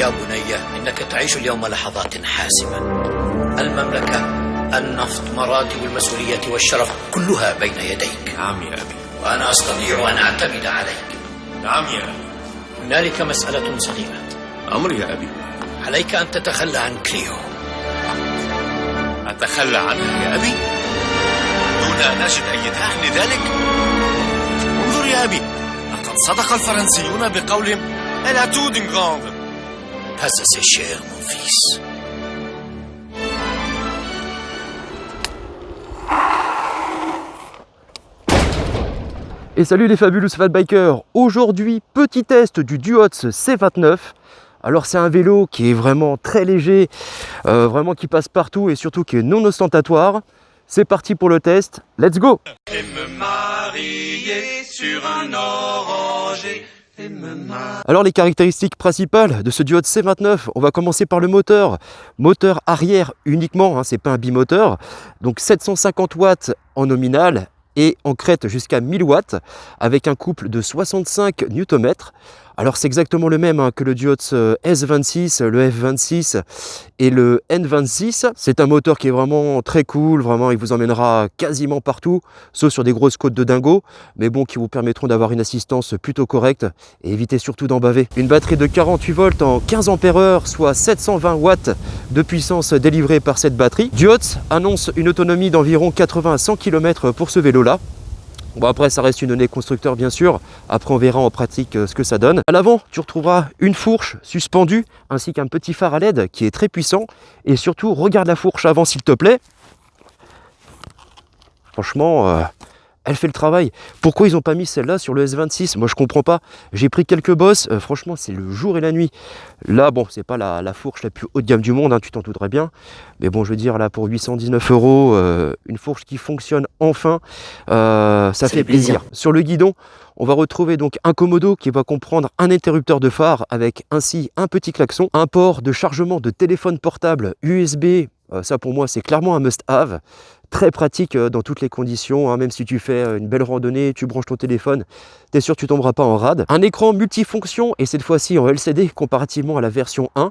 يا بني إنك تعيش اليوم لحظات حاسمة. المملكة، النفط، مراتب المسؤولية والشرف كلها بين يديك. نعم يا أبي. وأنا أستطيع أن أعتمد عليك. نعم يا أبي. هنالك مسألة صغيرة. أمر يا أبي. عليك أن تتخلى عن كليو. أتخلى عنها يا أبي؟ دون أن أجد أي داع لذلك؟ انظر يا أبي، لقد صدق الفرنسيون بقولهم Elle a tout d'une grande. Pas assez cher, mon fils. Et salut les Fabulous Fat Bikers. Aujourd'hui, petit test du Duotz C29. Alors c'est un vélo qui est vraiment très léger, vraiment qui passe partout et surtout qui est non ostentatoire. C'est parti pour le test, let's go! Et me marier sur un oranger. Alors les caractéristiques principales de ce Duotz C29, on va commencer par le moteur. Moteur arrière uniquement, hein, c'est pas un bimoteur. Donc 750 watts en nominal et en crête jusqu'à 1000 watts avec un couple de 65 Nm. Alors c'est exactement le même que le Duotz S26, le F26 et le N26. C'est un moteur qui est vraiment très cool, vraiment il vous emmènera quasiment partout, sauf sur des grosses côtes de dingo, mais bon qui vous permettront d'avoir une assistance plutôt correcte et éviter surtout d'en baver. Une batterie de 48 volts en 15 ampères, soit 720 watts de puissance délivrée par cette batterie. Duotz annonce une autonomie d'environ 80 à 100 km pour ce vélo-là. Bon après ça reste une donnée constructeur bien sûr, après on verra en pratique ce que ça donne. À l'avant tu retrouveras une fourche suspendue ainsi qu'un petit phare à LED qui est très puissant et surtout regarde la fourche avant s'il te plaît. Franchement elle fait le travail. Pourquoi ils n'ont pas mis celle-là sur le S26? Moi je comprends pas. J'ai pris quelques bosses, franchement c'est le jour et la nuit. Là bon c'est pas la fourche la plus haut de gamme du monde, hein, tu t'en douterais bien. Mais bon je veux dire là pour 819 €, une fourche qui fonctionne enfin, ça fait plaisir. Sur le guidon, on va retrouver donc un commodo qui va comprendre un interrupteur de phare avec ainsi un petit klaxon, un port de chargement de téléphone portable USB, ça pour moi c'est clairement un must-have. Très pratique dans toutes les conditions, hein, même si tu fais une belle randonnée, tu branches ton téléphone, tu es sûr que tu ne tomberas pas en rade. Un écran multifonction et cette fois-ci en LCD comparativement à la version 1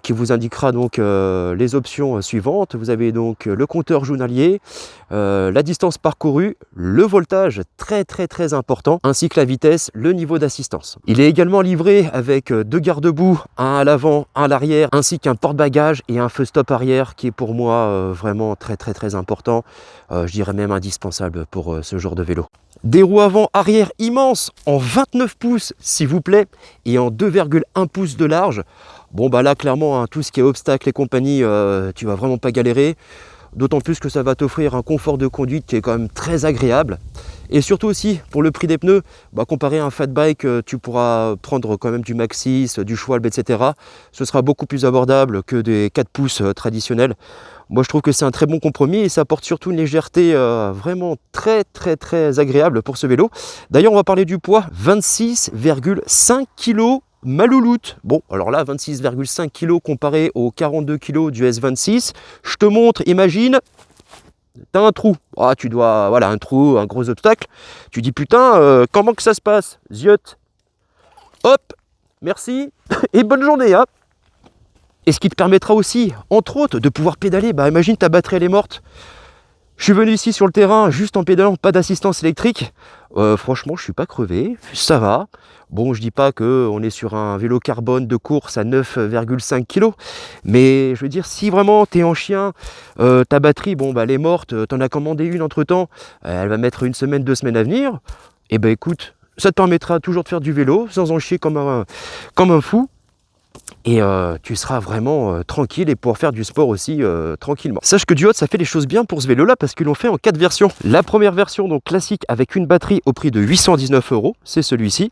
qui vous indiquera donc les options suivantes. Vous avez donc le compteur journalier, la distance parcourue, le voltage très important, ainsi que la vitesse, le niveau d'assistance. Il est également livré avec deux garde-boue, un à l'avant, un à l'arrière, ainsi qu'un porte-bagages et un feu stop arrière qui est pour moi vraiment très important. Je dirais même indispensable pour ce genre de vélo. Des roues avant arrière immenses en 29 pouces s'il vous plaît et en 2,1 pouces de large. Bon bah là clairement hein, tout ce qui est obstacle et compagnie, tu vas vraiment pas galérer. D'autant plus que ça va t'offrir un confort de conduite qui est quand même très agréable. Et surtout aussi, pour le prix des pneus, bah, comparé à un fat bike, tu pourras prendre quand même du Maxxis, du Schwalbe, etc. Ce sera beaucoup plus abordable que des 4 pouces traditionnels. Moi, je trouve que c'est un très bon compromis et ça apporte surtout une légèreté vraiment très agréable pour ce vélo. D'ailleurs, on va parler du poids, 26,5 kg. Malouloute. Bon, alors là, 26,5 kg comparé aux 42 kg du S26. Je te montre, imagine, tu as un trou. Ah, tu dois, voilà, un trou, un gros obstacle. Tu dis, putain, comment que ça se passe? Ziote. Hop, merci et bonne journée. Hein. Et ce qui te permettra aussi, entre autres, de pouvoir pédaler. Bah, imagine, ta batterie, elle est morte. Je suis venu ici sur le terrain, juste en pédalant, pas d'assistance électrique. Franchement, je suis pas crevé, ça va. Bon, je dis pas qu'on est sur un vélo carbone de course à 9,5 kg, mais je veux dire, si vraiment tu es en chien, ta batterie, bon, bah, elle est morte, tu en as commandé une entre-temps, elle va mettre une semaine, 2 semaines à venir, et ben écoute, ça te permettra toujours de faire du vélo, sans en chier comme un fou. Et tu seras vraiment tranquille et pouvoir faire du sport aussi tranquillement. Sache que Duotz, ça fait les choses bien pour ce vélo là parce qu'ils l'ont fait en 4 versions. La première version donc classique avec une batterie au prix de 819 €, c'est celui-ci.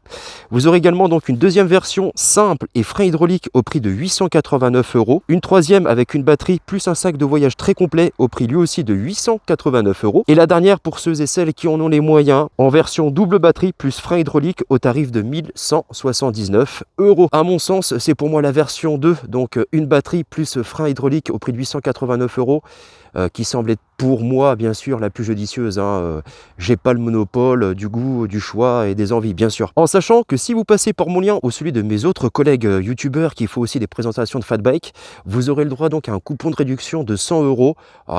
Vous aurez également donc une deuxième version simple et frein hydraulique au prix de 889 €. Une troisième avec une batterie plus un sac de voyage très complet au prix lui aussi de 889 €. Et la dernière pour ceux et celles qui en ont les moyens en version double batterie plus frein hydraulique au tarif de 1179 €. À mon sens, c'est pour moi la version 2, donc une batterie plus frein hydraulique au prix de 889 € qui semble être pour moi, bien sûr, la plus judicieuse. J'ai pas le monopole du goût, du choix et des envies, bien sûr. En sachant que si vous passez par mon lien ou celui de mes autres collègues youtubeurs qui font aussi des présentations de fat bike, vous aurez le droit donc à un coupon de réduction de 100 €.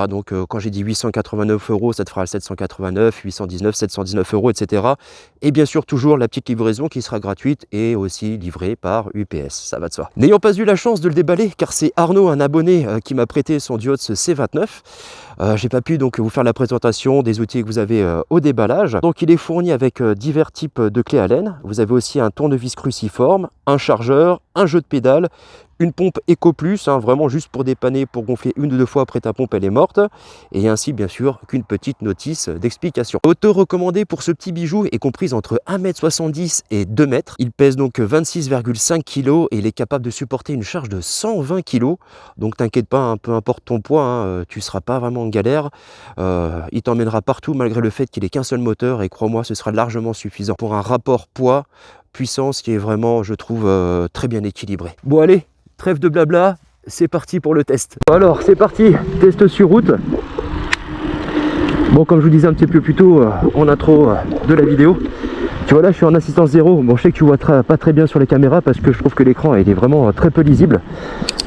Donc quand j'ai dit 889 €, ça te fera 789, 819, 719 €, etc. Et bien sûr, toujours la petite livraison qui sera gratuite et aussi livrée par UPS, ça va de soi. N'ayant pas eu la chance de le déballer, car c'est Arnaud, un abonné, qui m'a prêté son Diodes C29, j'ai pas pu donc vous faire la présentation des outils que vous avez au déballage. Donc il est fourni avec divers types de clés Allen. Vous avez aussi un tournevis cruciforme, un chargeur, un jeu de pédales, une pompe Eco Plus, vraiment juste pour dépanner, pour gonfler 1 ou 2 fois après ta pompe elle est morte, et ainsi bien sûr qu'une petite notice d'explication. Hauteur recommandée pour ce petit bijou est comprise entre 1,70 m et 2 m. Il pèse donc 26,5 kg et il est capable de supporter une charge de 120 kg. Donc t'inquiète pas, peu importe ton poids, tu seras pas vraiment en galère. Il t'emmènera partout malgré le fait qu'il ait qu'un seul moteur, et crois-moi, ce sera largement suffisant pour un rapport poids-puissance qui est vraiment, je trouve, très bien équilibré. Bon allez, trêve de blabla, c'est parti pour le test. Alors c'est parti, test sur route. Bon, comme je vous disais un petit peu plus tôt en intro de la vidéo, tu vois là je suis en assistance 0. Bon, je sais que tu vois pas très bien sur les caméras parce que je trouve que l'écran est vraiment très peu lisible.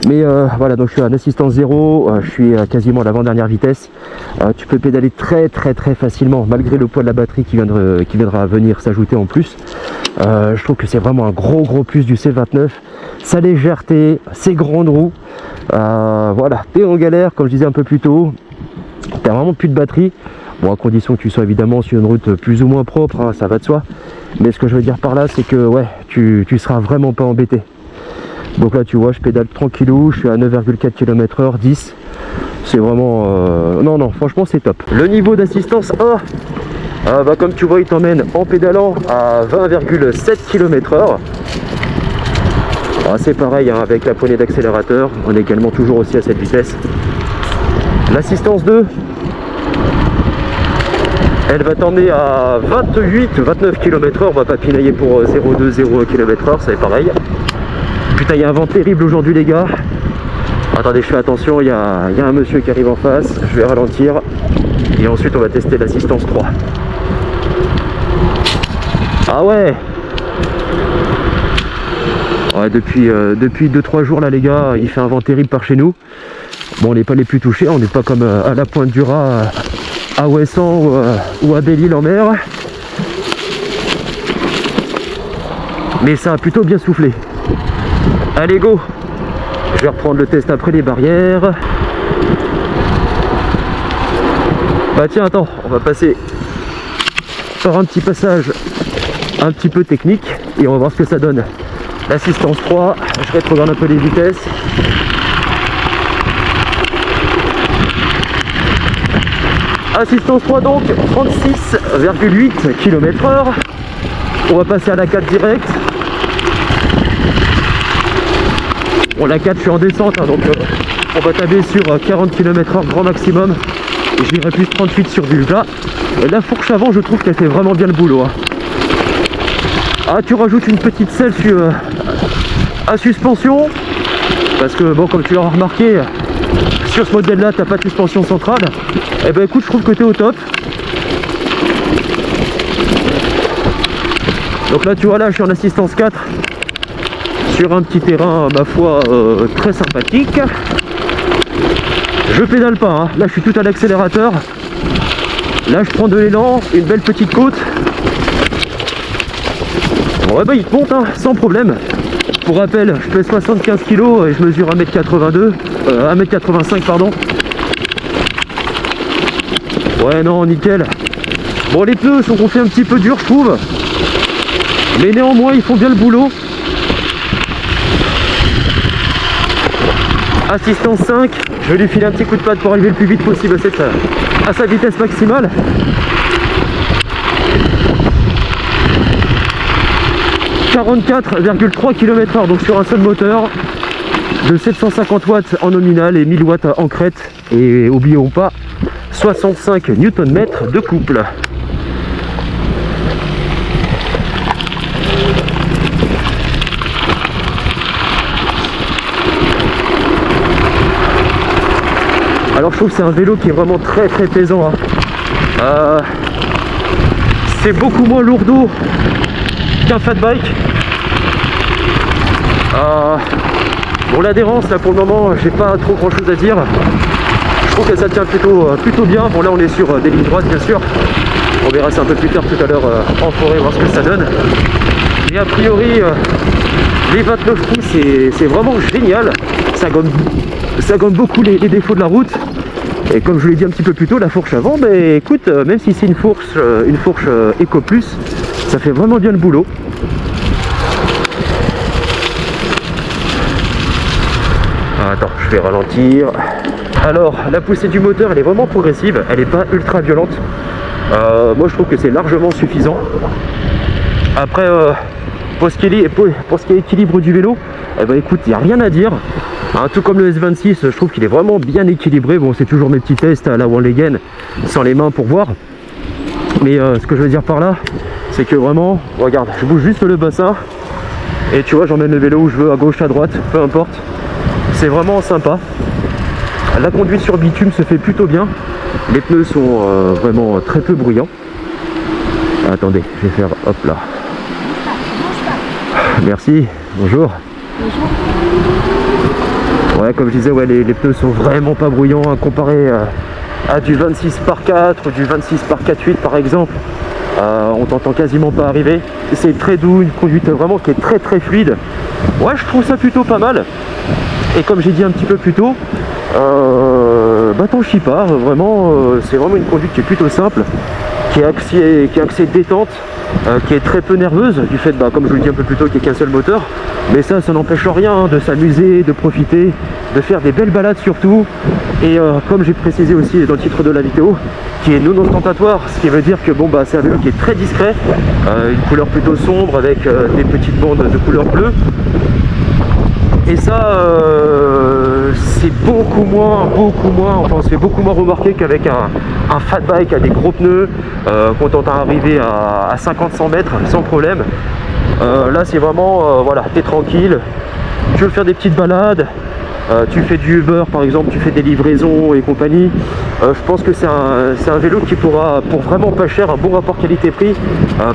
Mais voilà, donc je suis en assistance 0, je suis quasiment à l'avant-dernière vitesse. Tu peux pédaler très facilement malgré le poids de la batterie qui viendra venir s'ajouter en plus. Je trouve que c'est vraiment un gros plus du C29. Sa légèreté, ses grandes roues. Voilà, t'es en galère comme je disais un peu plus tôt. T'as vraiment plus de batterie. Bon, à condition que tu sois évidemment sur une route plus ou moins propre, ça va de soi. Mais ce que je veux dire par là, c'est que ouais, tu seras vraiment pas embêté. Donc là tu vois, je pédale tranquillou, je suis à 9,4 km/h, 10. C'est vraiment... Non, franchement c'est top. Le niveau d'assistance 1, comme tu vois, il t'emmène en pédalant à 20,7 km/h. C'est pareil avec la poignée d'accélérateur, on est également toujours aussi à cette vitesse. L'assistance 2, elle va t'emmener à 29 km/h, on va pas pinailler pour 0,2-0,1 km/h, c'est pareil. Putain, il y a un vent terrible aujourd'hui les gars. Attendez, je fais attention, il y a un monsieur qui arrive en face, je vais ralentir. Et ensuite on va tester l'assistance 3. Ah ouais, depuis 2-3 jours là les gars, il fait un vent terrible par chez nous. Bon, on n'est pas les plus touchés, on n'est pas comme à la Pointe du Raz, à Ouessant ou à Belle-Île-en-Mer. Mais ça a plutôt bien soufflé. Allez go, je vais reprendre le test après les barrières. Bah tiens, attends, on va passer par un petit passage un petit peu technique et on va voir ce que ça donne. L'assistance 3, je rétrograde un peu les vitesses. Assistance 3 donc, 36,8 km/h. On va passer à la 4 direct. Bon, la 4 je suis en descente, donc on va taper sur 40 km/h grand maximum. Et j'irai plus 38 sur Vulga. La fourche avant, je trouve qu'elle fait vraiment bien le boulot. Tu rajoutes une petite selle à suspension. Parce que bon, comme tu l'auras remarqué, sur ce modèle là, t'as pas de suspension centrale. Et ben écoute, je trouve que t'es au top. Donc là tu vois, là je suis en assistance 4 sur un petit terrain ma foi très sympathique. Je pédale pas, là je suis tout à l'accélérateur. Là je prends de l'élan, une belle petite côte. Ouais bah il te monte sans problème. Pour rappel, je pèse 75 kg et je mesure 1m85 pardon. Ouais non, nickel. Bon, les pneus sont gonflés un petit peu dur je trouve. Mais néanmoins ils font bien le boulot. Assistance 5, je vais lui filer un petit coup de patte pour arriver le plus vite possible à sa vitesse maximale. « 44,3 km/h, donc sur un seul moteur de 750 watts en nominal et 1000 watts en crête. Et oublions pas, 65 Nm de couple. Alors je trouve que c'est un vélo qui est vraiment très très plaisant, hein. C'est beaucoup moins lourdeau qu'un fat bike. Bon, l'adhérence là pour le moment j'ai pas trop grand chose à dire. Je trouve que ça tient plutôt bien. Bon là on est sur des lignes droites bien sûr. On verra ça un peu plus tard tout à l'heure en forêt, voir ce que ça donne. Et a priori les 29 pouces c'est vraiment génial. Ça gomme beaucoup les défauts de la route. Et comme je vous l'ai dit un petit peu plus tôt, la fourche avant, ben écoute, même si c'est une fourche Eco Plus, ça fait vraiment bien le boulot. Attends, je vais ralentir. Alors, la poussée du moteur, elle est vraiment progressive, elle n'est pas ultra violente. Moi, je trouve que c'est largement suffisant. Après, pour ce qui est équilibre du vélo, eh ben, écoute, il n'y a rien à dire. Hein, tout comme le S26, je trouve qu'il est vraiment bien équilibré. Bon, c'est toujours mes petits tests à la One Legend, sans les mains pour voir. Mais ce que je veux dire par là, c'est que vraiment, regarde, je bouge juste le bassin. Et tu vois, j'emmène le vélo où je veux, à gauche, à droite, peu importe. C'est vraiment sympa. La conduite sur bitume se fait plutôt bien. Les pneus sont vraiment très peu bruyants. Attendez, je vais faire hop là. Merci, bonjour. Bonjour. Ouais, comme je disais, ouais, les pneus sont vraiment pas bruyants hein, comparé à du 26 par 4 ou du 26 par 4.8 par exemple. On t'entend quasiment pas arriver. C'est très doux, une conduite vraiment qui est très très fluide. Ouais, je trouve ça plutôt pas mal. Et comme j'ai dit un petit peu plus tôt, bah t'en chie pas, vraiment, c'est vraiment une conduite qui est plutôt simple, qui est axée détente, qui est très peu nerveuse, du fait, bah, comme je vous le dis un peu plus tôt, qu'il n'y a qu'un seul moteur. Mais ça n'empêche rien hein, de s'amuser, de profiter, de faire des belles balades surtout. Et comme j'ai précisé aussi dans le titre de la vidéo, qui est non ostentatoire, ce qui veut dire que bon, bah, c'est un vélo qui est très discret, une couleur plutôt sombre avec des petites bandes de couleur bleue. Et ça, c'est beaucoup moins, enfin on se fait beaucoup moins remarquer qu'avec un fat bike à des gros pneus, qu'on t'entend arriver à 50-100 mètres sans problème. Là c'est vraiment, voilà, t'es tranquille, tu veux faire des petites balades, tu fais du Uber par exemple, tu fais des livraisons et compagnie. Je pense que c'est un vélo qui pourra, pour vraiment pas cher, un bon rapport qualité-prix,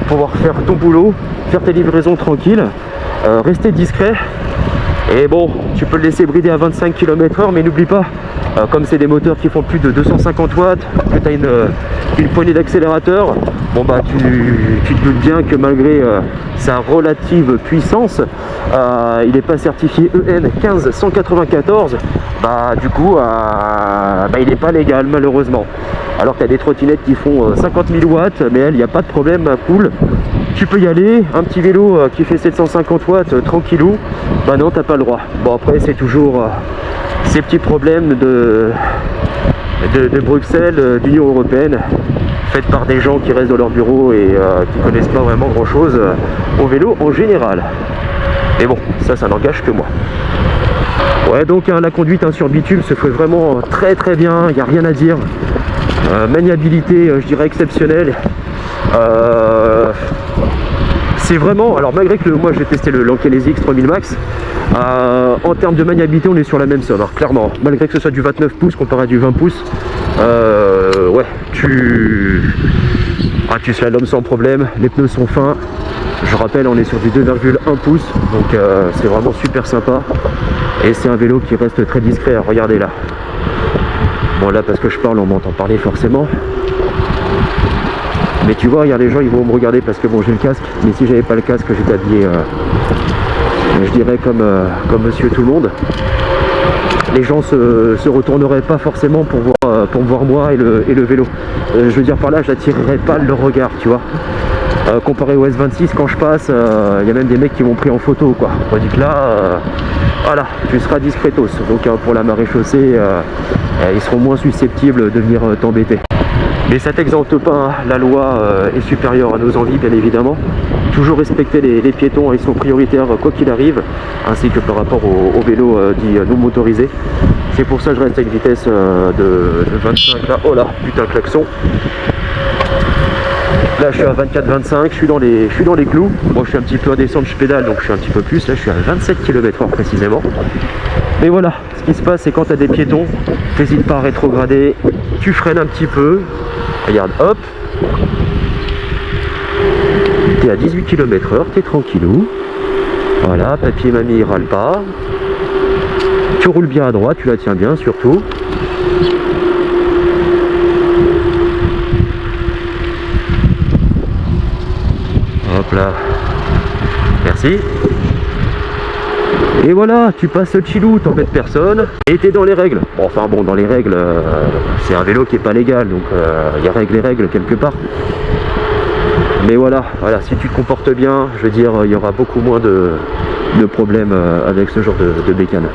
pouvoir faire ton boulot, faire tes livraisons tranquilles, rester discret. Et bon, tu peux le laisser brider à 25 km/h, mais n'oublie pas, comme c'est des moteurs qui font plus de 250 watts, que tu as une poignée d'accélérateur, bon bah tu te doutes bien que malgré sa relative puissance, il n'est pas certifié EN 15194, bah du coup, bah, il n'est pas légal malheureusement. Alors que tu as des trottinettes qui font 50 000 watts, mais elles, il n'y a pas de problème, cool. Tu peux y aller, un petit vélo qui fait 750 watts, tranquillou, bah non, t'as pas le droit. Bon, après, c'est toujours ces petits problèmes de Bruxelles, d'Union Européenne, faites par des gens qui restent dans leur bureau et qui connaissent pas vraiment grand chose au vélo en général. Mais bon, ça n'engage que moi. Ouais, donc hein, la conduite hein, sur bitume se fait vraiment très très bien, il n'y a rien à dire. Maniabilité, je dirais exceptionnelle. C'est vraiment, alors malgré que moi j'ai testé le Lankelese X3000 Max, en termes de maniabilité on est sur la même somme, alors clairement, malgré que ce soit du 29 pouces comparé à du 20 pouces, ouais, tu slalomes sans problème, les pneus sont fins, je rappelle on est sur du 2,1 pouces, donc c'est vraiment super sympa, et c'est un vélo qui reste très discret, regardez là. Bon là parce que je parle on m'entend parler forcément. Mais tu vois, regarde, les gens ils vont me regarder parce que bon j'ai le casque, mais si j'avais pas le casque j'étais habillé, je dirais comme monsieur tout le monde. Les gens se retourneraient pas forcément pour me voir moi et le vélo. Je veux dire par là, j'attirerais pas le regard, tu vois. Comparé au S26, quand je passe, il y a même des mecs qui m'ont pris en photo, quoi. On dit que là, voilà, tu seras discretos. Donc pour la maréchaussée, ils seront moins susceptibles de venir t'embêter. Mais ça t'exempte pas, hein. La loi est supérieure à nos envies, bien évidemment. Toujours respecter les piétons, ils sont prioritaires quoi qu'il arrive, ainsi que par rapport au vélo dit non motorisé. C'est pour ça que je reste à une vitesse de 25 là. Oh là, putain, klaxon. Là je suis à 24-25, je suis dans les clous. Moi je suis un petit peu à descendre, je pédale donc je suis un petit peu plus. Là je suis à 27 km/h précisément. Mais voilà, ce qui se passe c'est quand tu as des piétons, n'hésite pas à rétrograder, tu freines un petit peu. Regarde, hop. Tu es à 18 km/h, tu es tranquillou. Voilà, papy et mamie ils râlent pas. Tu roules bien à droite, tu la tiens bien surtout. Hop là. Merci. Et voilà, tu passes le chilou, t'embêtes personne. Et t'es dans les règles. Bon, enfin bon, dans les règles, c'est un vélo qui est pas légal, donc il y a règles et règles quelque part. Mais voilà, si tu te comportes bien, je veux dire, il y aura beaucoup moins de problèmes avec ce genre de bécane.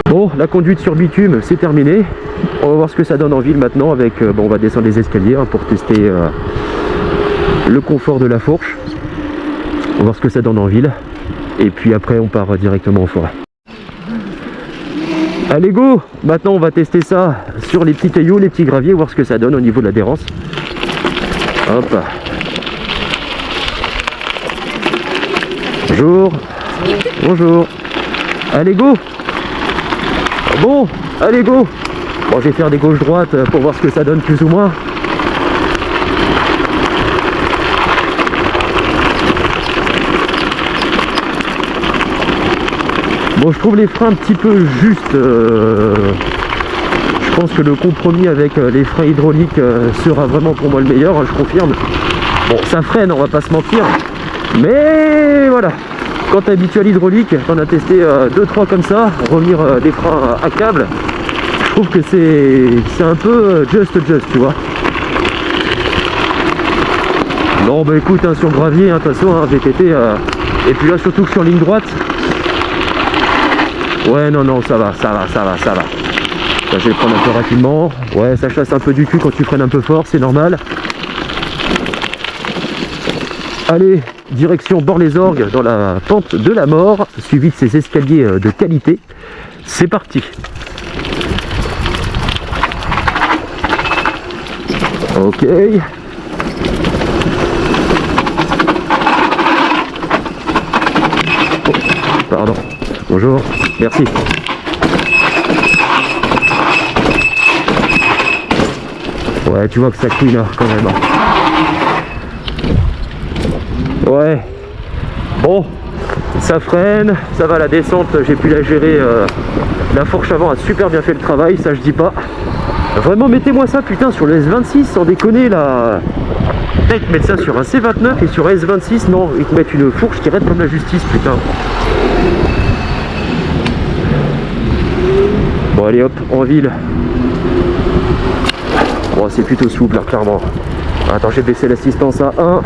Bon, la conduite sur bitume, c'est terminé. On va voir ce que ça donne en ville maintenant avec, on va descendre les escaliers pour tester le confort de la fourche. On va voir ce que ça donne en ville. Et puis après, on part directement en forêt. Allez, go! Maintenant, on va tester ça sur les petits cailloux, les petits graviers, voir ce que ça donne au niveau de l'adhérence. Hop. Bonjour. Bonjour. Allez, go! Bon, allez, go! Bon, je vais faire des gauches-droites pour voir ce que ça donne plus ou moins. Bon, je trouve les freins un petit peu justes. Je pense que le compromis avec les freins hydrauliques sera vraiment pour moi le meilleur, je confirme. Bon, ça freine, on va pas se mentir. Mais voilà, quand tu es habitué à l'hydraulique, t'en as testé 2-3 comme ça, revenir des freins à câble, je trouve que c'est un peu just, tu vois. Non, bah écoute, sur le gravier, de toute façon, VTT, et puis là, surtout que je suis en ligne droite. Ouais, non, ça va. Ça, je vais le prendre un peu rapidement. Ouais, ça chasse un peu du cul quand tu freines un peu fort, c'est normal. Allez, direction Bord-les-Orgues dans la pente de la mort, suivi de ces escaliers de qualité. C'est parti. Ok. Oh, pardon. Bonjour. Merci. Ouais, tu vois que ça couine là, quand même. Ouais. Bon, ça freine, ça va la descente, j'ai pu la gérer. La fourche avant a super bien fait le travail, ça je dis pas. Vraiment, mettez-moi ça putain sur le S26, sans déconner là. Putain, ils te mettent ça sur un C29 et sur S26, non, ils te mettent une fourche qui raide comme la justice, putain. Bon allez hop, en ville. Bon, c'est plutôt souple là, clairement. Attends, j'ai baissé l'assistance à 1.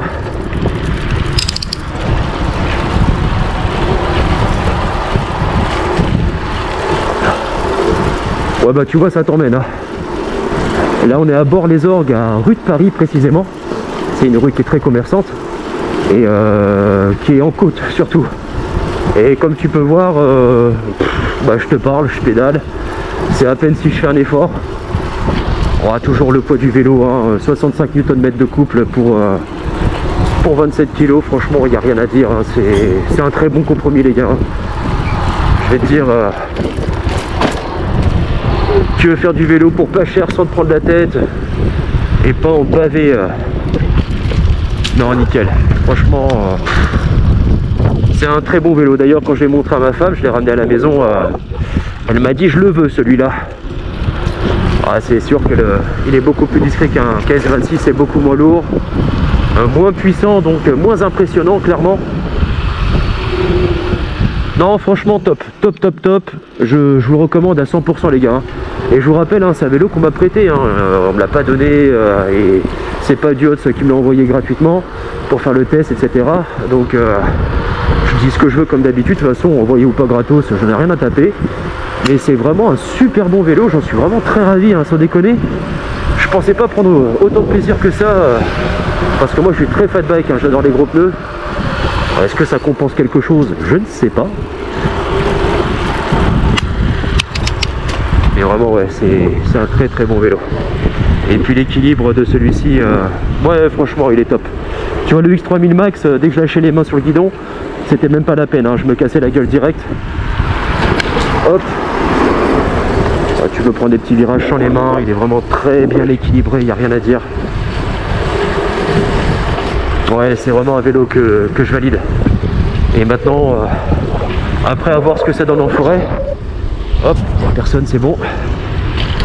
Ouais bah tu vois, ça t'emmène. Là on est à Bord-les-Orgues, à rue de Paris précisément. C'est une rue qui est très commerçante et qui est en côte surtout. Et comme tu peux voir, je te parle, je pédale. C'est à peine si je fais un effort. On a toujours le poids du vélo, 65 Nm de couple pour 27 kg. Franchement, il n'y a rien à dire. C'est un très bon compromis, les gars. Je vais te dire, tu veux faire du vélo pour pas cher sans te prendre la tête et pas en pavé. Non, nickel. Franchement, c'est un très bon vélo. D'ailleurs, quand je l'ai montré à ma femme, je l'ai ramené à la maison. Elle m'a dit je le veux celui-là. Ah, c'est sûr qu'il est beaucoup plus discret qu'un S26, c'est beaucoup moins lourd, moins puissant, donc moins impressionnant clairement. Non franchement top. Je vous le recommande à 100% les gars. Et je vous rappelle, c'est un vélo qu'on m'a prêté, on me l'a pas donné et c'est pas Dios qui me l'a envoyé gratuitement pour faire le test, etc. Donc je dis ce que je veux comme d'habitude, de toute façon envoyé ou pas gratos, je n'ai rien à taper. Mais c'est vraiment un super bon vélo, j'en suis vraiment très ravi, sans déconner. Je pensais pas prendre autant de plaisir que ça, parce que moi je suis très fat bike, j'adore les gros pneus. Est-ce que ça compense quelque chose? Je ne sais pas. Mais vraiment ouais, c'est un très très bon vélo. Et puis l'équilibre de celui-ci, ouais franchement il est top. Tu vois le X3000 Max, dès que je lâchais les mains sur le guidon, c'était même pas la peine, hein, je me cassais la gueule direct. Hop. Ah, tu peux prendre des petits virages sans les mains, il est vraiment très bien équilibré, il n'y a rien à dire. Ouais, c'est vraiment un vélo que je valide. Et maintenant, après à voir ce que ça donne en forêt, hop, personne, c'est bon.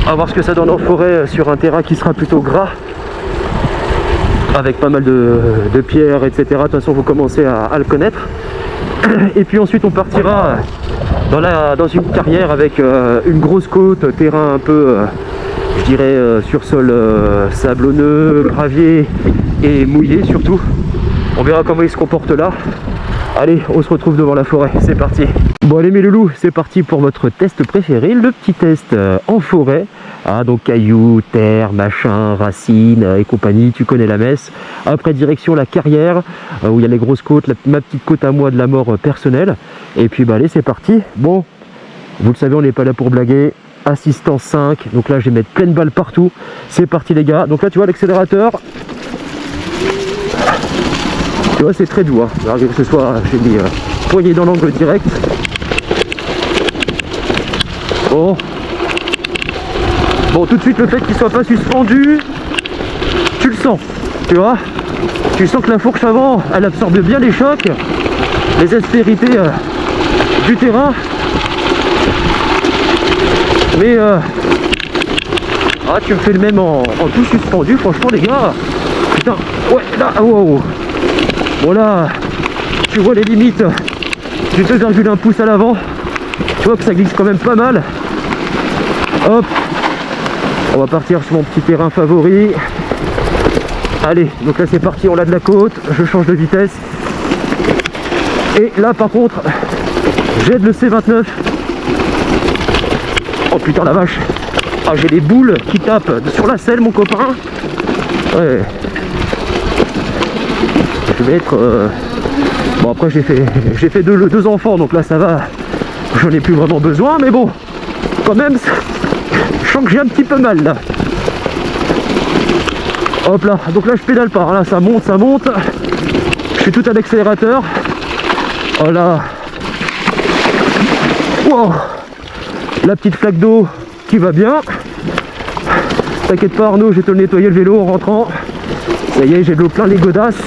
À voir ce que ça donne en forêt sur un terrain qui sera plutôt gras, avec pas mal de pierres, etc. De toute façon, vous commencez à le connaître. Et puis ensuite, on partira dans une carrière avec une grosse côte, terrain un peu, je dirais, sur sol sablonneux, gravier et mouillé surtout. On verra comment il se comporte là. Allez, on se retrouve devant la forêt, c'est parti. Bon allez mes loulous, c'est parti pour votre test préféré, le petit test en forêt. Ah donc cailloux, terre, machin, racines et compagnie, tu connais la messe. Après direction la carrière, où il y a les grosses côtes, ma petite côte à moi de la mort personnelle. Et puis bah allez, c'est parti. Bon, vous le savez, on n'est pas là pour blaguer. Assistance 5, donc là je vais mettre pleine balle partout. C'est parti les gars, donc là tu vois l'accélérateur. Tu vois, c'est très doux, hein. Malgré que ce soit, j'ai mis poignée dans l'angle direct. Bon, tout de suite, le fait qu'il soit pas suspendu, tu le sens, tu vois. Tu sens que la fourche avant, elle absorbe bien les chocs, les aspérités du terrain. Mais, tu me fais le même en tout suspendu, franchement, les gars. Putain, ouais, là, wow. Bon là, tu vois les limites du 2,1 pouces à l'avant. Tu vois que ça glisse quand même pas mal. Hop, on va partir sur mon petit terrain favori. Allez, donc là c'est parti, on a de la côte. Je change de vitesse. Et là par contre, j'aide le C29. Oh putain la vache. Ah, j'ai les boules qui tapent sur la selle mon copain. Ouais. Je vais être bon, après j'ai fait deux enfants, donc là ça va, j'en ai plus vraiment besoin, mais bon, quand même je sens que j'ai un petit peu mal là. Hop là, donc là je pédale pas, là ça monte, je suis tout à l'accélérateur. Oh là, wow. La petite flaque d'eau qui va bien. T'inquiète pas Arnaud, je vais te le nettoyer le vélo en rentrant. Ça y est, j'ai de l'eau plein les godasses.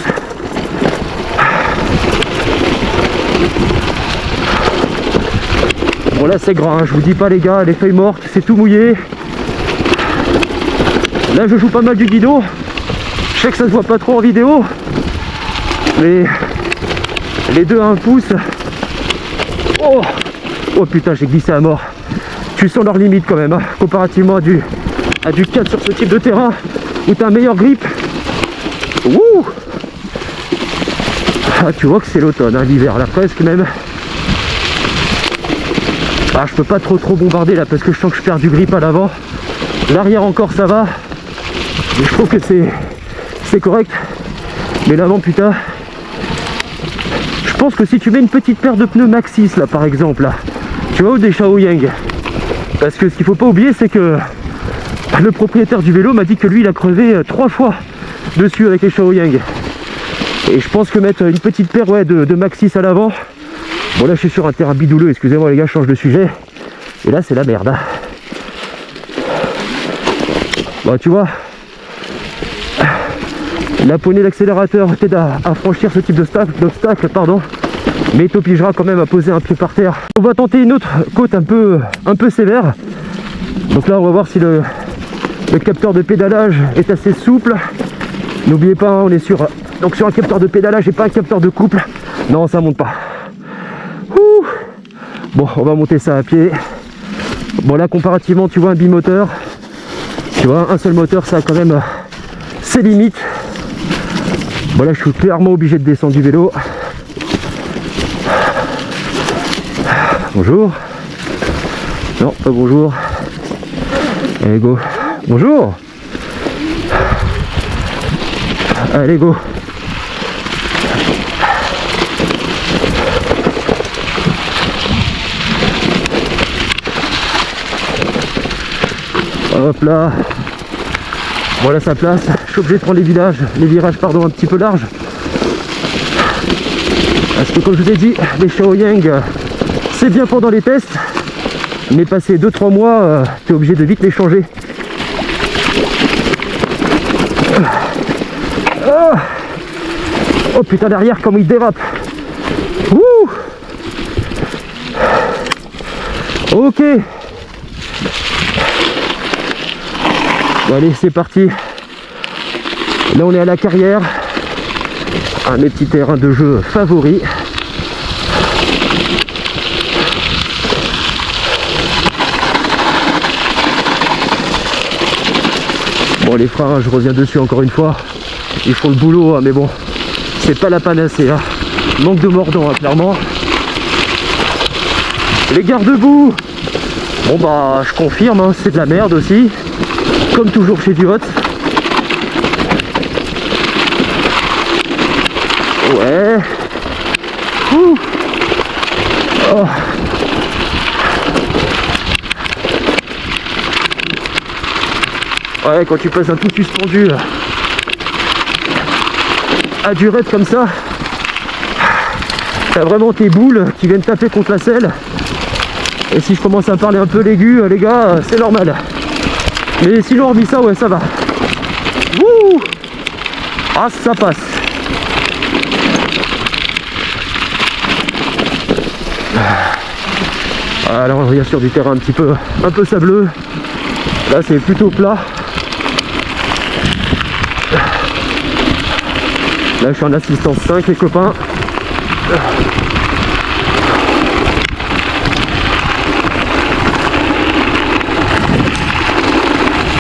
Bon là c'est grand, hein, je vous dis pas les gars, les feuilles mortes, c'est tout mouillé. Là je joue pas mal du guidon. Je sais que ça se voit pas trop en vidéo, mais les deux à 1 pouce. Oh putain, j'ai glissé à mort. Tu sens leur limite quand même, hein, comparativement à du 4 sur ce type de terrain où tu as un meilleur grip. Ouh. Ah, tu vois que c'est l'automne, hein, l'hiver là presque même. Ah, je peux pas trop bombarder là parce que je sens que je perds du grip à l'avant. L'arrière encore ça va, mais je trouve que c'est correct. Mais l'avant putain, je pense que si tu mets une petite paire de pneus Maxxis là par exemple là, tu vois, ou des Shaoyang, parce que ce qu'il faut pas oublier c'est que le propriétaire du vélo m'a dit que lui il a crevé 3 fois dessus avec les Shaoyang. Et je pense que mettre une petite paire de Maxxis à l'avant. Bon là je suis sur un terrain bidouleux, excusez-moi les gars, je change de sujet. Et là c'est la merde, hein. Bon tu vois, la poignée d'accélérateur t'aide à franchir ce type d'obstacle, pardon. Mais t'obligera quand même à poser un pied par terre. On va tenter une autre côte un peu sévère. Donc là on va voir si le capteur de pédalage est assez souple. N'oubliez pas, on est sur un capteur de pédalage et pas un capteur de couple. Non, ça monte pas. Ouh. Bon, on va monter ça à pied. Bon là comparativement, tu vois, un bimoteur, tu vois, un seul moteur, ça a quand même ses limites. Bon là je suis clairement obligé de descendre du vélo. Bonjour. Non, pas bonjour. Allez go. Bonjour. Allez go. Hop là. Voilà sa place. Je suis obligé de prendre les virages un petit peu larges. Parce que comme je vous ai dit, les Shaoyang, c'est bien pendant les tests. Mais passé 2-3 mois, tu es obligé de vite les changer. Oh putain, derrière, comme il dérape. Ouh. Ok. Bon, allez, c'est parti. Là, on est à la carrière. Un de mes petits terrains de jeu favoris. Bon, les freins, je reviens dessus encore une fois. Ils font le boulot, hein, mais bon, c'est pas la panacée. Hein. Manque de mordant, hein, clairement. Les garde-boue. Bon bah, je confirme, hein, c'est de la merde aussi. Comme toujours chez Duot. Ouais. Ouh. Oh. Ouais, quand tu passes un tout suspendu à du raid comme ça, t'as vraiment tes boules qui viennent taper contre la selle. Et si je commence à parler un peu l'aigu, les gars, c'est normal. Mais sinon, hormis ça, ouais, ça va. Wouh. Ah, ça passe. Alors on revient sur du terrain un peu sableux. Là c'est plutôt plat. Là je suis en assistance 5 les copains.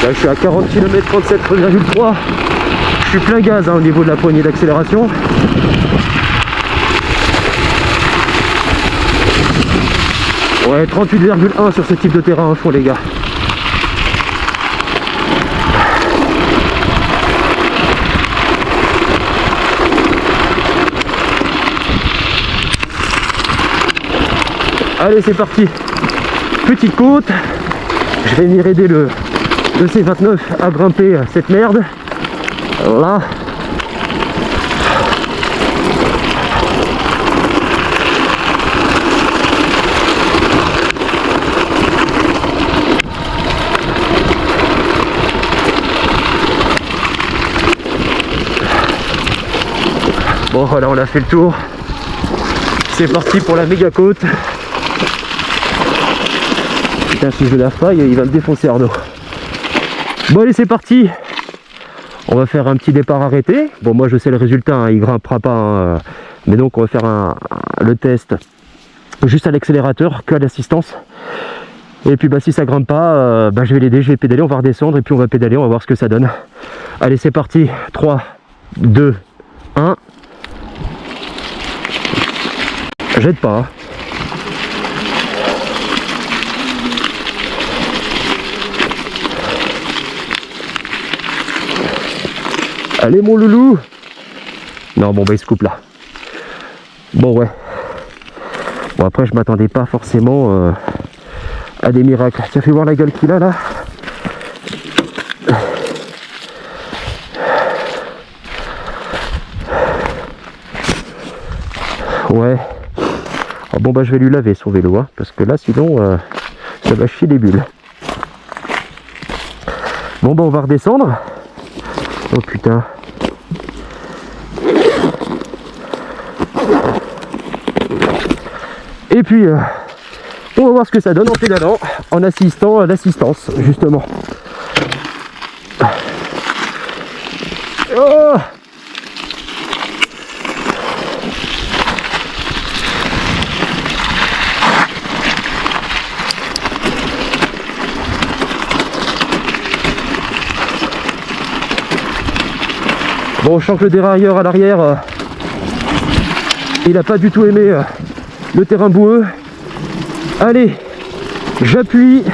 Là je suis à 40 km 37,3. Je suis plein gaz, hein, au niveau de la poignée d'accélération. Ouais, 38,1 sur ce type de terrain à fond les gars. Allez, c'est parti. Petite côte. Je vais venir aider le C29 à grimper cette merde. Là. Bon voilà, on a fait le tour. C'est parti pour la méga côte. Putain, si je la faille, il va me défoncer Arnaud. Bon allez, c'est parti. On va faire un petit départ arrêté. Bon, moi je sais le résultat, hein, il grimpera pas. Hein, mais donc on va faire le test juste à l'accélérateur, que à l'assistance. Et puis bah si ça grimpe pas, je vais l'aider, je vais pédaler, on va redescendre et puis on va pédaler, on va voir ce que ça donne. Allez, c'est parti. 3, 2, 1. Jette pas. Hein. Allez mon loulou. Non bon bah il se coupe là. Bon ouais. Bon après je m'attendais pas forcément à des miracles. Ça fait voir la gueule qu'il a là. Ouais. Oh, bon bah je vais lui laver son vélo, hein, parce que là sinon ça va chier des bulles. Bon bah on va redescendre. Oh putain. Et puis on va voir ce que ça donne en pédalant, en assistant à l'assistance justement. Oh. Bon, je sens que le dérailleur à l'arrière, il n'a pas du tout aimé le terrain boueux. Allez, j'appuie.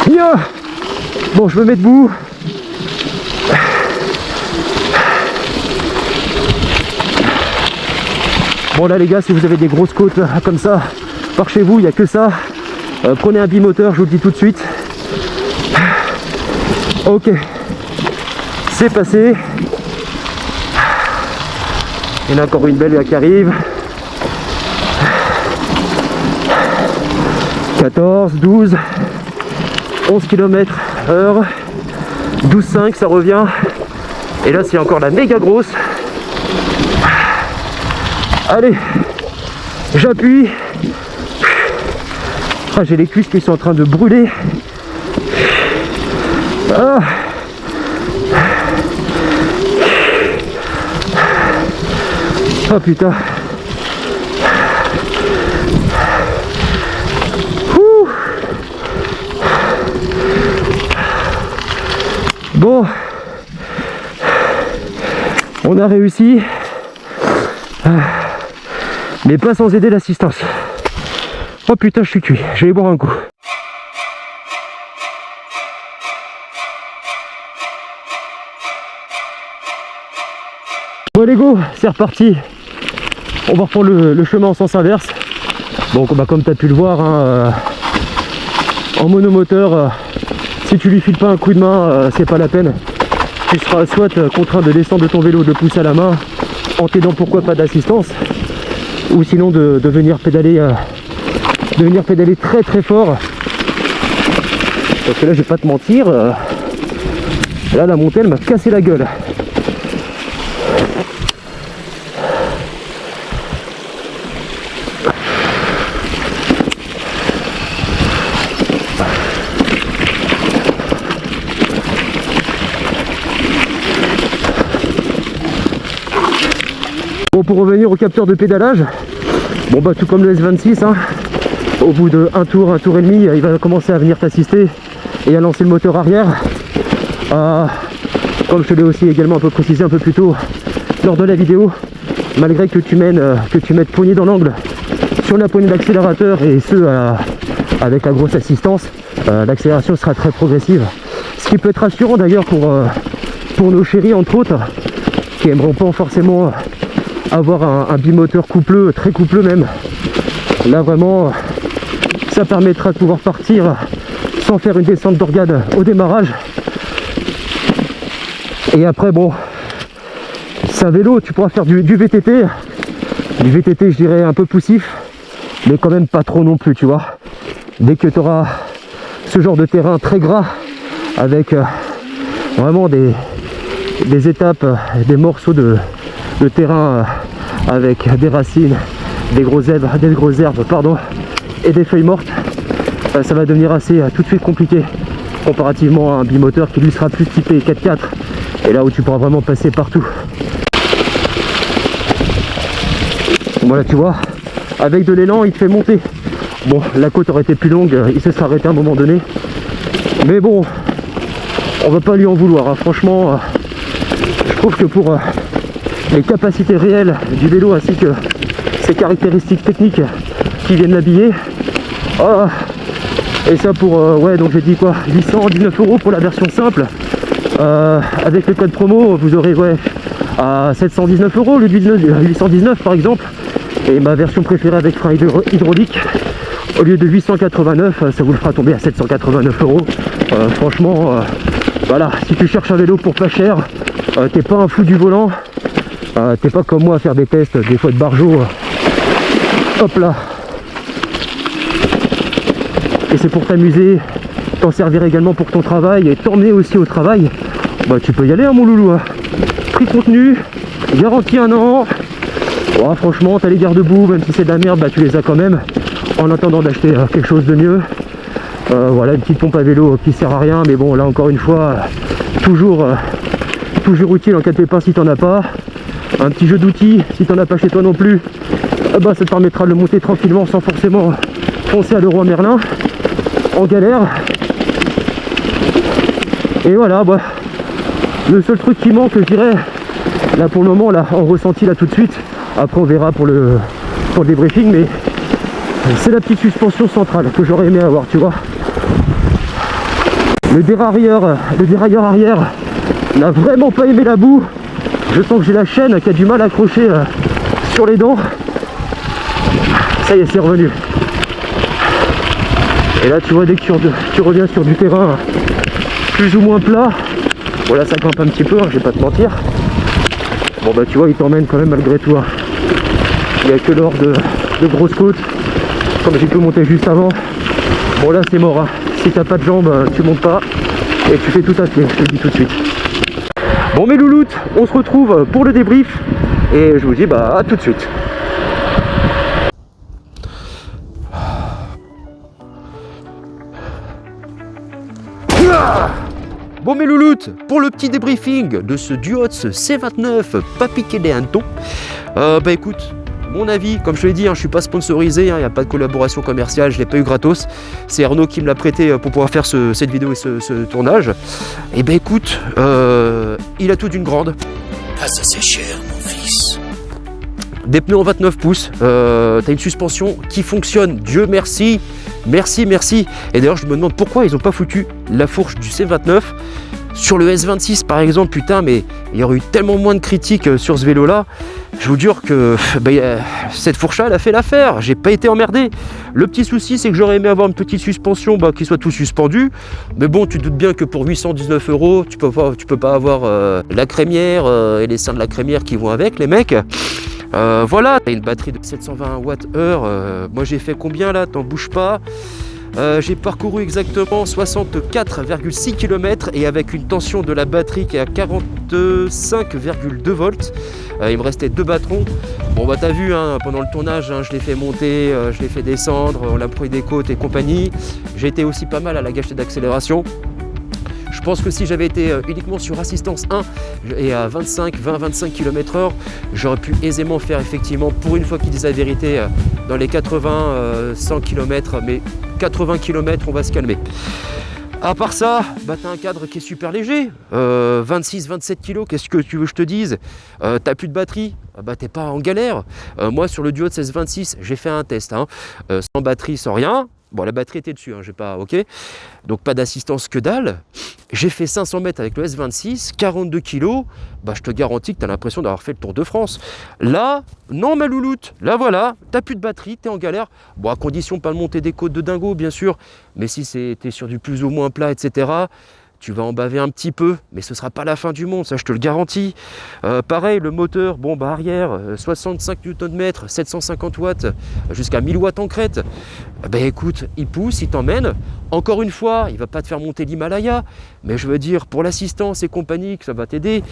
Yeah. Bon, je me mets debout. Bon là les gars, si vous avez des grosses côtes comme ça, par chez vous, il n'y a que ça. Prenez un bimoteur, je vous le dis tout de suite. Ok, c'est passé. Il y en a encore une belle là qui arrive. 14, 12, 11 km/h, 12,5 ça revient. Et là c'est encore la méga grosse. Allez, j'appuie. Ah, j'ai les cuisses qui sont en train de brûler. Ah. Oh putain. Ouh. Bon, on a réussi, mais pas sans aider l'assistance. Oh putain, je suis cuit, je vais boire un coup. Bon les go, c'est reparti. On va reprendre le chemin en sens inverse. Bon, bah, comme tu as pu le voir, hein, en monomoteur, si tu lui files pas un coup de main, c'est pas la peine. Tu seras soit contraint de descendre de ton vélo, de pousser à la main, en t'aidant pourquoi pas d'assistance, ou sinon de venir pédaler très très fort. Parce que là, je vais pas te mentir, là la montée elle m'a cassé la gueule. Bon, pour revenir au capteur de pédalage, bon bah tout comme le S26, hein, au bout de un tour et demi, il va commencer à venir t'assister et à lancer le moteur arrière. Comme je te l'ai aussi également un peu précisé un peu plus tôt lors de la vidéo, malgré que tu mettes poignée dans l'angle sur la poignée d'accélérateur et ce avec la grosse assistance, l'accélération sera très progressive. Ce qui peut être rassurant d'ailleurs pour nos chéris entre autres, qui aimeront pas forcément avoir un bimoteur coupleux, très coupleux même. Là vraiment ça permettra de pouvoir partir sans faire une descente d'organe au démarrage. Et après bon, c'est un vélo, tu pourras faire du VTT. Du VTT je dirais un peu poussif, mais quand même pas trop non plus, tu vois. Dès que tu auras ce genre de terrain très gras avec vraiment des étapes, des morceaux de terrain avec des racines, des grosses herbes, et des feuilles mortes, ça va devenir assez tout de suite compliqué comparativement à un bimoteur qui lui sera plus typé 4x4 et là où tu pourras vraiment passer partout. Voilà, tu vois, avec de l'élan il te fait monter. Bon, la côte aurait été plus longue, il se serait arrêté à un moment donné, mais bon, on va pas lui en vouloir, hein. Franchement, je trouve que pour les capacités réelles du vélo ainsi que ses caractéristiques techniques qui viennent l'habiller, et ça pour ouais, donc j'ai dit quoi, 819 € pour la version simple, avec le code promo vous aurez ouais à 719 € au lieu de 819 par exemple, et ma version préférée avec frein hydraulique au lieu de 889 ça vous le fera tomber à 789 €. Franchement, voilà, si tu cherches un vélo pour pas cher, t'es pas un fou du volant, t'es pas comme moi à faire des tests des fois de barjo, hop là, et c'est pour t'amuser, t'en servir également pour ton travail et t'emmener aussi au travail, bah tu peux y aller hein, mon loulou, hein. Prix contenu, garantie 1 an. Oh, franchement t'as les garde-boue, même si c'est de la merde, bah tu les as quand même en attendant d'acheter quelque chose de mieux. Voilà, une petite pompe à vélo qui sert à rien, mais bon là encore une fois, toujours utile en cas de pépin si t'en as pas. Un petit jeu d'outils si t'en as pas chez toi non plus, bah ça te permettra de le monter tranquillement sans forcément foncer à Leroy Merlin en galère. Et voilà, bah le seul truc qui manque, je dirais, là pour le moment, là en ressenti là tout de suite, après on verra pour le débriefing, mais c'est la petite suspension centrale que j'aurais aimé avoir, tu vois. Le dérailleur arrière n'a vraiment pas aimé la boue. Je sens que j'ai la chaîne qui a du mal à accrocher sur les dents. Ça y est, c'est revenu. Et là tu vois, dès que tu reviens sur du terrain plus ou moins plat. Bon là ça grimpe un petit peu, hein, je vais pas te mentir. Bon bah tu vois, il t'emmène quand même malgré tout. Hein. Il n'y a que lors de grosses côtes, comme j'ai pu monter juste avant. Bon là c'est mort, hein. Si t'as pas de jambes, tu montes pas et tu fais tout à pied, je te le dis tout de suite. Bon mes louloutes, on se retrouve pour le débrief et je vous dis bah à tout de suite. Bon mes louloutes, pour le petit débriefing de ce Duotz C29 pas piqué des hannetons, bah écoute, mon avis, comme je te l'ai dit, hein, je suis pas sponsorisé, il n'y a pas de collaboration commerciale, je l'ai pas eu gratos, c'est Arnaud qui me l'a prêté pour pouvoir faire cette vidéo et ce tournage. Et bah écoute, il a tout d'une grande. Pas assez cher, mon fils. Des pneus en 29 pouces, t'as une suspension qui fonctionne, Dieu merci, merci. Et d'ailleurs je me demande pourquoi ils n'ont pas foutu la fourche du C29 sur le S26 par exemple, putain, mais il y aurait eu tellement moins de critiques sur ce vélo là. Je vous jure que bah, cette fourche là elle a fait l'affaire, j'ai pas été emmerdé. Le petit souci c'est que j'aurais aimé avoir une petite suspension qui soit tout suspendu, mais bon tu te doutes bien que pour 819 €, tu peux pas avoir la crémière et les seins de la crémière qui vont avec les mecs. Voilà, t'as une batterie de 720 Wh. Moi j'ai fait combien là, t'en bouge pas. J'ai parcouru exactement 64,6 km et avec une tension de la batterie qui est à 45,2 volts. Il me restait 2 battrons. Bon bah t'as vu, hein, pendant le tournage, hein, je l'ai fait monter, je l'ai fait descendre, on l'a pris des côtes et compagnie. J'ai été aussi pas mal à la gâchette d'accélération. Je pense que si j'avais été uniquement sur assistance 1 et à 20-25 km/h, j'aurais pu aisément faire effectivement, pour une fois qu'ils disent la vérité, dans les 80-100 km, mais 80 km on va se calmer. À part ça, bah t'as un cadre qui est super léger, 26-27 kg, qu'est-ce que tu veux que je te dise, t'as plus de batterie, bah t'es pas en galère. Moi sur le Duotz S26, j'ai fait un test, hein, sans batterie, sans rien. Bon, la batterie était dessus, hein, j'ai pas, ok. Donc pas d'assistance que dalle. J'ai fait 500 mètres avec le S26, 42 kg. Bah je te garantis que tu as l'impression d'avoir fait le Tour de France. Là, non ma louloute, là voilà, t'as plus de batterie, t'es en galère. Bon, à condition de pas monter des côtes de dingo, bien sûr. Mais si t'es sur du plus ou moins plat, etc., tu vas en baver un petit peu, mais ce sera pas la fin du monde, ça je te le garantis. Pareil, le moteur, bon bah arrière, 65 Nm, 750 watts, jusqu'à 1000 watts en crête. Ben écoute, il pousse, il t'emmène. Encore une fois, il va pas te faire monter l'Himalaya, mais je veux dire, pour l'assistance et compagnie, que ça va t'aider.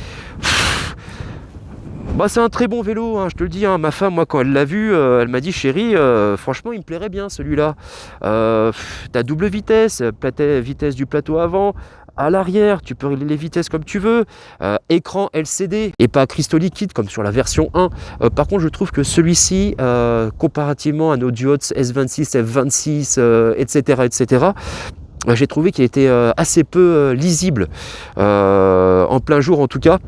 Bah c'est un très bon vélo, hein, je te le dis, hein. Ma femme, moi quand elle l'a vu, elle m'a dit chérie, franchement il me plairait bien celui-là. T'as double vitesse, vitesse du plateau avant, à l'arrière, tu peux régler les vitesses comme tu veux, écran LCD et pas cristaux liquides comme sur la version 1. Par contre je trouve que celui-ci, comparativement à nos Duotz S26, F26, etc., j'ai trouvé qu'il était assez peu lisible, en plein jour en tout cas.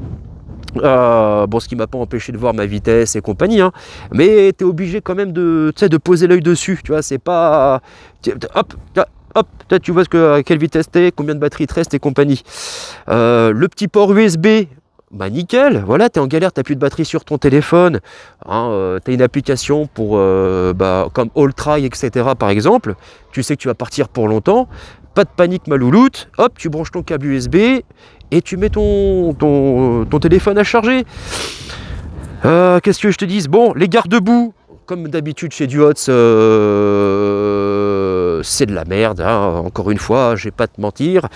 Bon, ce qui m'a pas empêché de voir ma vitesse et compagnie, hein. Mais tu es obligé quand même de poser l'œil dessus, tu vois, c'est pas hop, tu vois à quelle vitesse t'es, combien de batterie te reste et compagnie. Le petit port USB, bah nickel, voilà, t'es en galère, t'as plus de batterie sur ton téléphone, hein, t'as une application pour comme All Try, etc. par exemple, tu sais que tu vas partir pour longtemps, pas de panique ma louloute, hop, tu branches ton câble USB et tu mets ton téléphone à charger. Qu'est-ce que je te dise? Bon, les garde-boue, comme d'habitude chez Duotz, c'est de la merde, hein, encore une fois, je vais pas te mentir.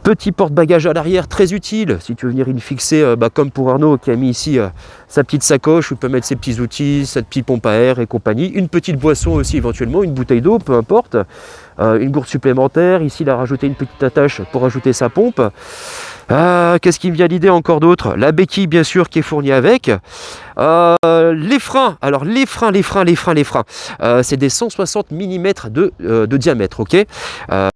Petit porte-bagages à l'arrière, très utile, si tu veux venir y fixer, comme pour Arnaud qui a mis ici sa petite sacoche où il peut mettre ses petits outils, sa petite pompe à air et compagnie. Une petite boisson aussi éventuellement, une bouteille d'eau, peu importe. Une gourde supplémentaire, ici il a rajouté une petite attache pour ajouter sa pompe. Qu'est-ce qui me vient à l'idée encore d'autre? La béquille bien sûr qui est fournie avec. Les freins, alors les freins, c'est des 160 mm de diamètre, ok.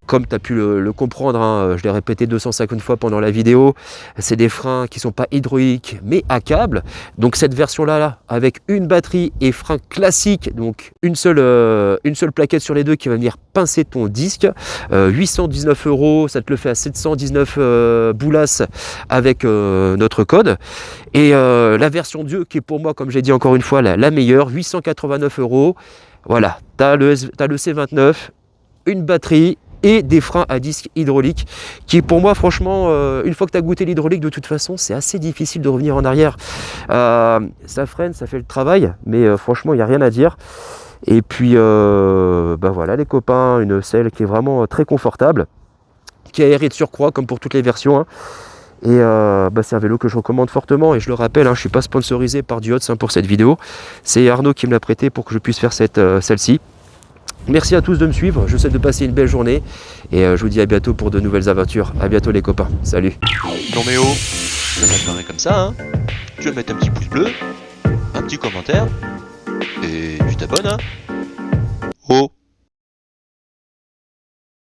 Comme tu as pu le comprendre, hein, je l'ai répété 250 fois pendant la vidéo, c'est des freins qui ne sont pas hydrauliques mais à câble. Donc cette version-là, avec une batterie et frein classique, donc une seule plaquette sur les deux qui va venir pincer ton disque, 819 €, ça te le fait à 719 boulasses avec notre code. Et la version Dieu qui est pour moi, comme j'ai dit encore une fois, la meilleure, 889 €. Voilà, tu as le C29, une batterie et des freins à disque hydrauliques qui pour moi franchement une fois que tu as goûté l'hydraulique de toute façon c'est assez difficile de revenir en arrière. Ça freine, ça fait le travail, mais franchement il n'y a rien à dire. Et puis voilà les copains, une selle qui est vraiment très confortable, qui est aérée de surcroît comme pour toutes les versions, hein. Et c'est un vélo que je recommande fortement, et je le rappelle, hein, je ne suis pas sponsorisé par Diods pour cette vidéo, c'est Arnaud qui me l'a prêté pour que je puisse faire celle-ci. Merci à tous de me suivre, je vous souhaite de passer une belle journée, et je vous dis à bientôt pour de nouvelles aventures. À bientôt les copains, salut. Non mais oh, ça va démarrer comme ça, hein. Tu vas mettre un petit pouce bleu, un petit commentaire, et tu t'abonnes, hein. Oh.